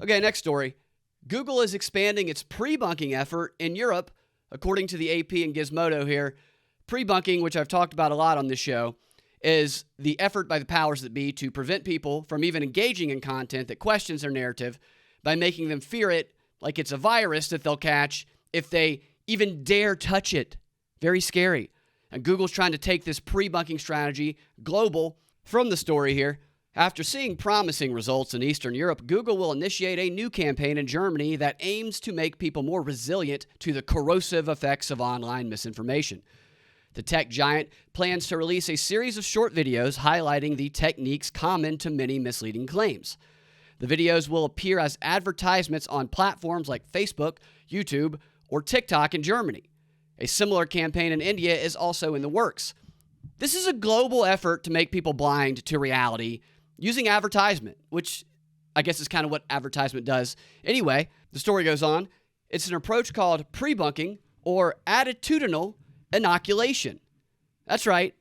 Okay, next story. Google is expanding its pre-bunking effort in Europe, according to the AP and Gizmodo here. Pre-bunking, which I've talked about a lot on this show, is the effort by the powers that be to prevent people from even engaging in content that questions their narrative by making them fear it like it's a virus that they'll catch if they even dare touch it. Very scary. And Google's trying to take this pre-bunking strategy global. From the story here, after seeing promising results in Eastern Europe, Google will initiate a new campaign in Germany that aims to make people more resilient to the corrosive effects of online misinformation. The tech giant plans to release a series of short videos highlighting the techniques common to many misleading claims. The videos will appear as advertisements on platforms like Facebook, YouTube, or TikTok in Germany. A similar campaign in India is also in the works. This is a global effort to make people blind to reality using advertisement, which I guess is kind of what advertisement does. Anyway, the story goes on. It's an approach called pre-bunking or attitudinal inoculation. That's right,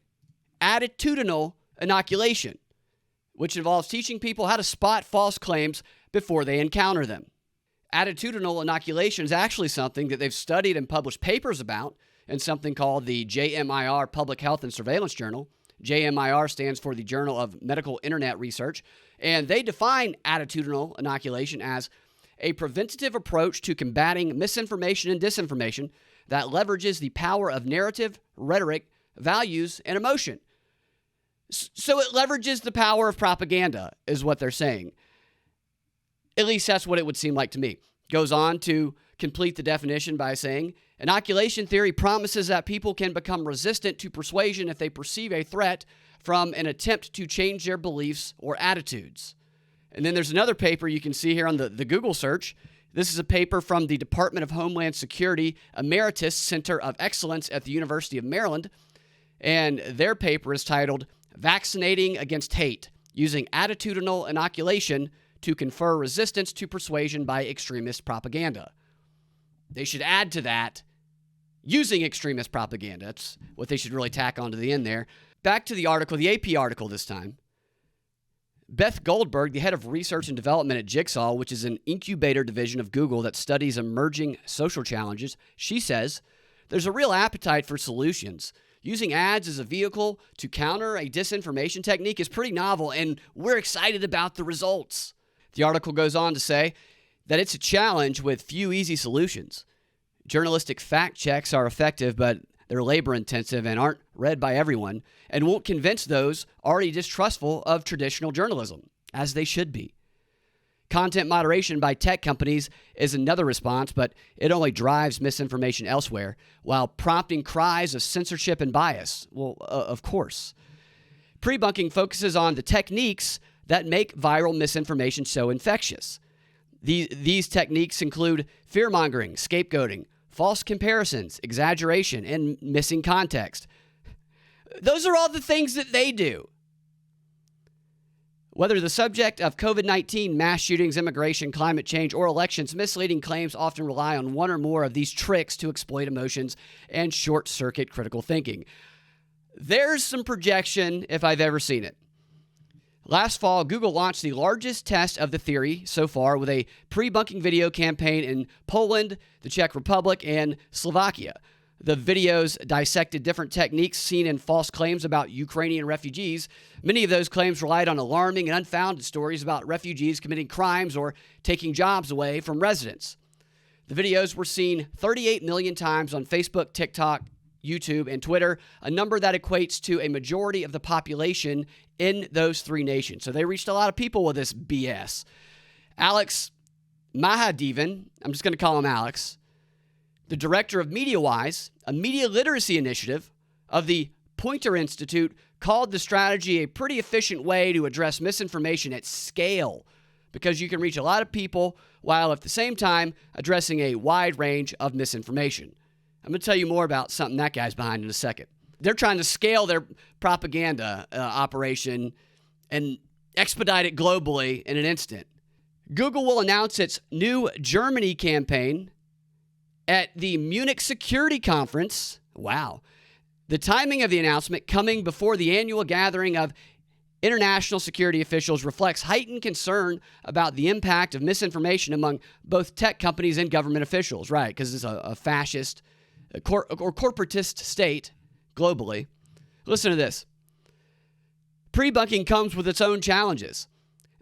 attitudinal inoculation, which involves teaching people how to spot false claims before they encounter them. Attitudinal inoculation is actually something that they've studied and published papers about in something called the JMIR Public Health and Surveillance Journal. JMIR stands for the Journal of Medical Internet Research, and they define attitudinal inoculation as a preventative approach to combating misinformation and disinformation that leverages the power of narrative, rhetoric, values, and emotion. So it leverages the power of propaganda, is what they're saying. At least that's what it would seem like to me. Goes on to complete the definition by saying, inoculation theory promises that people can become resistant to persuasion if they perceive a threat from an attempt to change their beliefs or attitudes. And then there's another paper you can see here on the Google search. This is a paper from the Department of Homeland Security Emeritus Center of Excellence at the University of Maryland. And their paper is titled, Vaccinating Against Hate, Using Attitudinal Inoculation to Confer Resistance to Persuasion by Extremist Propaganda. They should add to that, using extremist propaganda. That's what they should really tack onto the end there. Back to the article, the AP article this time. Beth Goldberg, the head of research and development at Jigsaw, which is an incubator division of Google that studies emerging social challenges, she says, there's a real appetite for solutions. Using ads as a vehicle to counter a disinformation technique is pretty novel, and we're excited about the results. The article goes on to say that it's a challenge with few easy solutions. Journalistic fact checks are effective, but they're labor-intensive and aren't read by everyone, and won't convince those already distrustful of traditional journalism, as they should be. Content moderation by tech companies is another response, but it only drives misinformation elsewhere, while prompting cries of censorship and bias. Well, of course. Pre-bunking focuses on the techniques that make viral misinformation so infectious. These techniques include fear-mongering, scapegoating, false comparisons, exaggeration, and missing context. Those are all the things that they do. Whether the subject of COVID-19, mass shootings, immigration, climate change, or elections, misleading claims often rely on one or more of these tricks to exploit emotions and short-circuit critical thinking. There's some projection if I've ever seen it. Last fall, Google launched the largest test of the theory so far with a pre-bunking video campaign in Poland, the Czech Republic, and Slovakia. The videos dissected different techniques seen in false claims about Ukrainian refugees. Many of those claims relied on alarming and unfounded stories about refugees committing crimes or taking jobs away from residents. The videos were seen 38 million times on Facebook, TikTok, YouTube, and Twitter, a number that equates to a majority of the population in those three nations. So they reached a lot of people with this BS. Alex Mahadevan, I'm just going to call him Alex, the director of MediaWise, a media literacy initiative of the Poynter Institute, called the strategy a pretty efficient way to address misinformation at scale, because you can reach a lot of people while at the same time addressing a wide range of misinformation. I'm going to tell you more about something that guy's behind in a second. They're trying to scale their propaganda operation and expedite it globally in an instant. Google will announce its new Germany campaign at the Munich Security Conference. Wow. The timing of the announcement coming before the annual gathering of international security officials reflects heightened concern about the impact of misinformation among both tech companies and government officials, right? Because it's a fascist or corporatist state globally. Listen to this. Pre-bunking comes with its own challenges.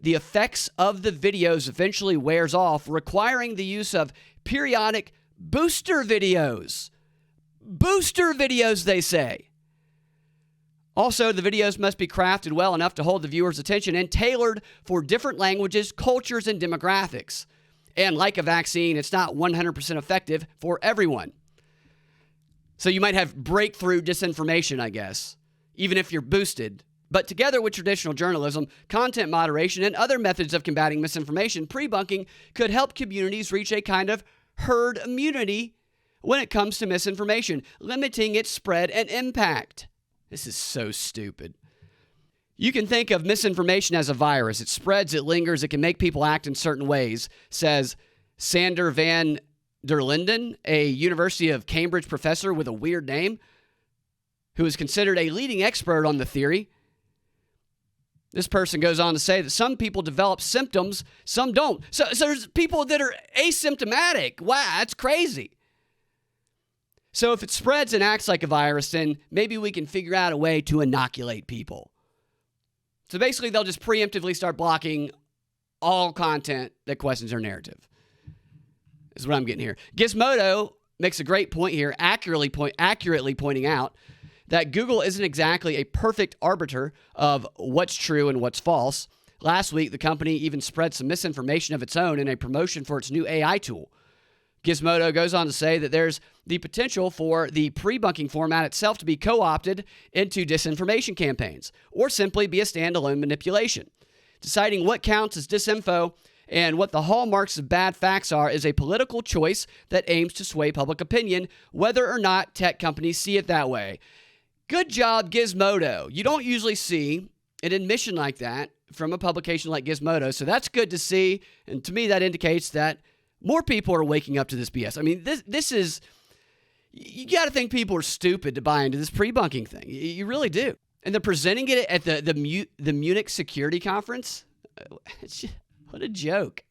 The effects of the videos eventually wears off, requiring the use of periodic booster videos. Booster videos, they say. Also, the videos must be crafted well enough to hold the viewer's attention and tailored for different languages, cultures, and demographics. And like a vaccine, it's not 100% effective for everyone. So you might have breakthrough disinformation, I guess, even if you're boosted. But together with traditional journalism, content moderation, and other methods of combating misinformation, pre-bunking could help communities reach a kind of herd immunity when it comes to misinformation, limiting its spread and impact. This is so stupid. You can think of misinformation as a virus. It spreads, it lingers, it can make people act in certain ways, says Sander van der Linden, a University of Cambridge professor with a weird name, who is considered a leading expert on the theory. This person goes on to say that some people develop symptoms, some don't. So there's people that are asymptomatic. Wow, that's crazy. So if it spreads and acts like a virus, then maybe we can figure out a way to inoculate people. So basically, they'll just preemptively start blocking all content that questions their narrative. Is what I'm getting here. Gizmodo makes a great point here, accurately pointing out that Google isn't exactly a perfect arbiter of what's true and what's false. Last week, the company even spread some misinformation of its own in a promotion for its new AI tool. Gizmodo goes on to say that there's the potential for the pre-bunking format itself to be co-opted into disinformation campaigns, or simply be a standalone manipulation. Deciding what counts as disinfo and what the hallmarks of bad facts are is a political choice that aims to sway public opinion, whether or not tech companies see it that way. Good job, Gizmodo. You don't usually see an admission like that from a publication like Gizmodo, so that's good to see, and to me that indicates that more people are waking up to this BS. I mean, this is, you got to think people are stupid to buy into this pre-bunking thing. You really do. And they're presenting it at the Munich Security Conference. What a joke.